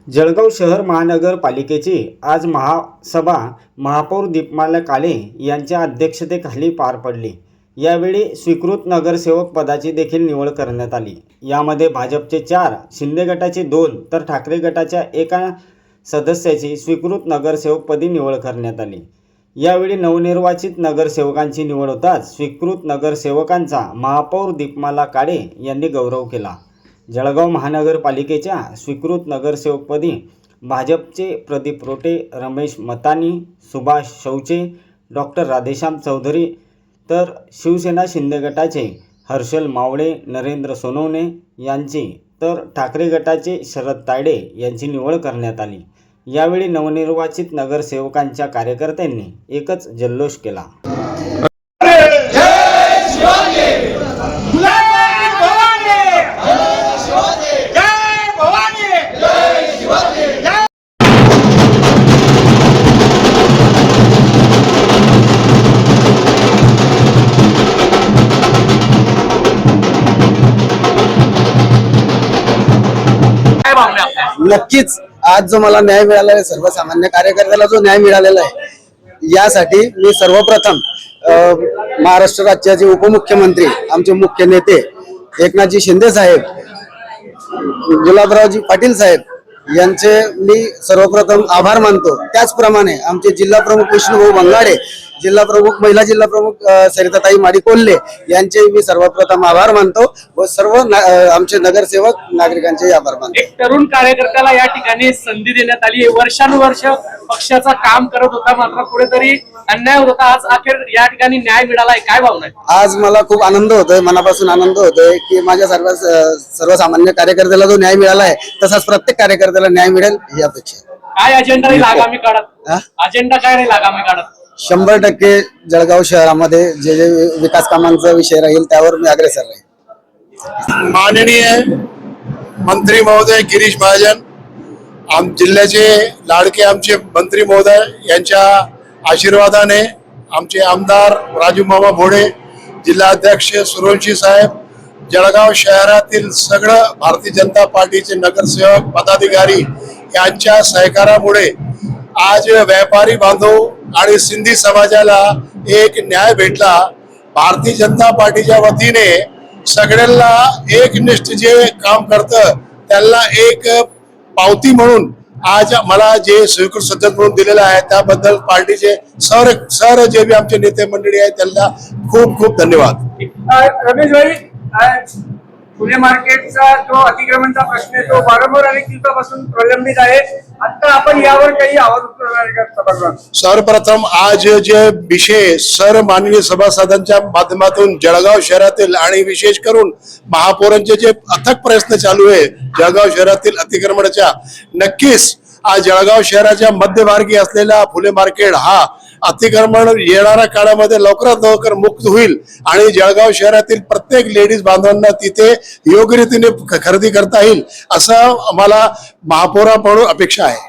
जळगाव शहर महानगरपालिकेची आज महासभा महापौर दीपमाला काळे यांच्या अध्यक्षतेखाली पार पडली। यावेळी स्वीकृत नगरसेवक पदाची देखील निवड करण्यात आली। यामध्ये भाजपचे 4, शिंदे गटाचे 2 तर ठाकरे गटाच्या 1 सदस्याची स्वीकृत नगरसेवकपदी निवड करण्यात आली। यावेळी नवनिर्वाचित नगरसेवकांची निवड होताच स्वीकृत नगरसेवकांचा महापौर दीपमाला काळे यांनी गौरव केला। जळगाव महानगरपालिकेच्या स्वीकृत नगरसेवकपदी भाजपचे प्रदीप रोटे, रमेश मतानी, सुभाष शौचे, डॉक्टर राधेश्याम चौधरी तर शिवसेना शिंदे गटाचे हर्षल मावळे, नरेंद्र सोनवणे यांची तर ठाकरे गटाचे शरद तायडे यांची निवड करण्यात आली। यावेळी नवनिर्वाचित नगरसेवकांच्या कार्यकर्त्यांनी एकच जल्लोष केला। नक्कीच आज जो मला न्याय मिळाला आहे, सर्वसामान्य कार्यकर्त्याला जो न्याय मिळालेला आहे, यासाठी मी सर्वप्रथम महाराष्ट्र राज्याचे उपमुख्यमंत्री, आमचे मुख्य नेते एकनाथजी शिंदे साहेब, गुलाबरावजी पाटील साहेब यांचे मी सर्वप्रथम आभार मानतो। त्याचप्रमाणे आमचे जिल्हा प्रमुख विष्णुभाऊ बंगाडे, जिल्हा प्रमुख महिला जिल्हा प्रमुख सरिताताई माडी कोल्हे यांचे मी सर्वप्रथम आभार मानतो व सर्व आमचे नगरसेवक नागरिकांचे आभार मानतो। एक तरुण कार्यकर्त्याला या ठिकाणी संधी देण्यात आली। वर्षानुवर्ष पक्षाचा काम करत होता, मात्र कुठेतरी अन्याय होता। आज अखेर या ठिकाणी न्याय मिळालाय, काय भावना आहे? आज मला खूप आनंद होतोय, मनापासून आनंद होतोय की माझ्या सर्वसामान्य कार्यकर्त्याला जो न्याय मिळाला आहे तसाच प्रत्येक कार्यकर्त्याला न्याय मिळेल ही अपेक्षा। काय अजेंडा राहील आगामी काळात? अजेंडा काय राहील आगामी काळात? 100% जळगाव शहरामध्ये जे जे विकास कामांचा विषय राहील त्यावर मी अग्रेसर राहील। माननीय मंत्री महोदय गिरीश महाजन, जिल्ह्याचे लाडके आमचे मंत्री महोदय यांच्या आशीर्वादाने आमचे आमदार राजू मामा भोडे, जिल्हाध्यक्ष सुरोंशी साहेब, जळगाव शहरातील सगळं भारतीय जनता पार्टीचे नगरसेवक पदाधिकारी यांच्या सहकार्यामुळे आज व्यापारी बांधव आणि सिंधी समाजाला एक न्याय भेटला। भारतीय जनता पार्टीच्या वतीने सगळ्यांना एकनिष्ठ जे काम करतं त्यांना एक पावती म्हणून आज मला जे स्वीकृत सदस्य म्हणून दिलेलं आहे त्याबद्दल पार्टीचे सर जे भी आमचे नेते मंडळी आहेत त्यांना खूप खूप धन्यवाद। रमेश भाई, पुणे मार्केटचा जो अतिक्रमणचा प्रश्न आहे तो वारंवार अनेक दिवसापासून प्रलंबित आहे। आता आपण यावर काही आवाज उठवणार का? सर्वप्रथम आज जे विषय माननीय सभासदांच्या माध्यमातून जळगाव शहरातील आणि विशेष करून महापौरांचे जे अथक प्रयत्न चालू आहे जळगाव शहरातील अतिक्रमणाच्या, नक्कीच आज जळगाव शहराच्या मध्यभागी असलेला फुले मार्केट हा अतिक्रमण येणाऱ्या काळामध्ये लवकरात लवकर मुक्त होईल आणि जळगाव शहरातील प्रत्येक लेडीज बांधवांना तिथे योग्य रीतीने खरेदी करता येईल असं आम्हाला महापौरांकडून अपेक्षा आहे।